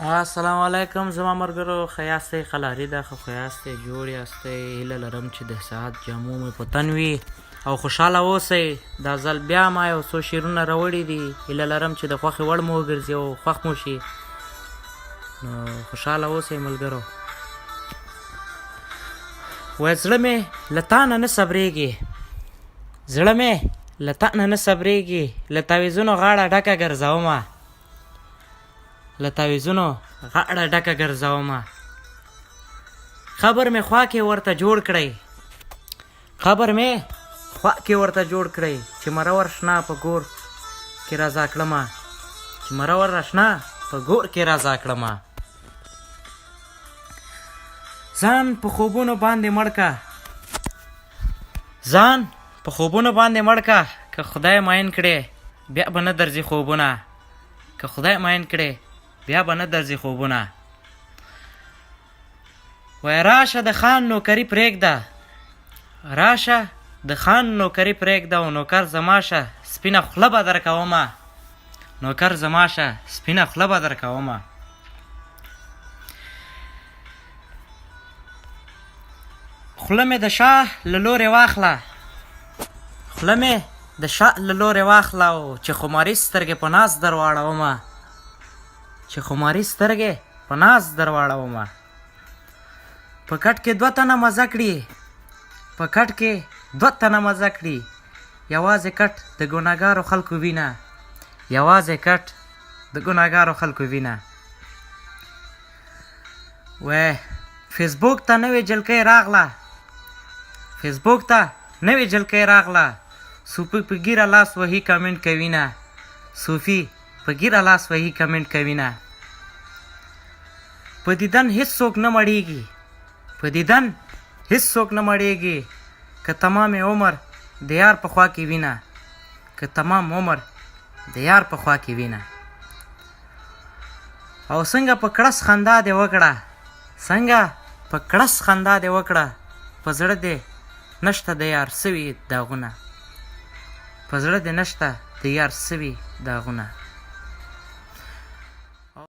السلام علیکم زما ملګرو، ښه یاستئ؟ ښه لارې ده، ښه خو یاستئ، جوړ یاستئ؟ هیله لرم چې د ساعت جامو مې په تن وي او خوشحاله اوسئ. دا ځل بیا ما یو څو شعرونه راوړي دي، هیله لرم چې د خوښې وړ مو وګرځي او خوښ مو شي. نو خوشحاله اوسئ ملګرو. وایي زړه مې له تا نه نه صبرېږي، زړه مې له تا نه نه صبرېږي، له تعویذونو غاړه ډکه ګرځومه، له تعویذونو غاړه ډکه ګرځومه. خبر مې خوا کې ورته جوړ کړی، خبر مې خوا کې ورته جوړ کړی، چې مرور شنه په ګور کې رضا کړمه، چې مرور شنه په ګور کې رضا کړمه. ځان په خوبونو باندې مړ که، ځان په خوبونو باندې مړ که، که خدای ماین کړې بیا به نه درځي خوبونه، که خدای ماین کړې بیا به نه درځي خوبونه. وای راشه د خان نوکري پرېږده، راشه د خان نوکري پرېږده او نوکر زما شه سپینه خوله به در کومه، نوکر زما شه سپینه خوله به در کومه. خوله مې د شاه له لورې واخله، خوله مې د شاه له لورې واخله او چې خماري سترګې په ناز در واړومه، چې خماري سترګې په ناز در واړومه. په کټ کې دوه تنه مزه کړي، په کټ کې دوه تنه مزه کړي، یوازې کټ د ګناهګارو خلکو وینه، یوازې کټ د ګناهګارو خلکو وینه. وای فیسبوک ته نوې جلکۍ راغله، فیسبوک ته نوې جلکۍ راغله، صوفي په ګیره لاس وهي کمنټ کوي نه، صوفي په ګیره لاس وهي کمنټ کوي نه. په دیدن هیڅ څوک نه مړېږي، په دیدن هیڅ څوک نه مړېږي، که تمام عمر د یار په خوا کې وینه، که تمام عمر د یار په خوا کې وینه. او څنګه په کړس خندا دې وکړه، څنګه په کړس خندا دې وکړه، په زړه دې نشته د یار سوي داغونه، په زړه دې نشته د یار سوي داغونه.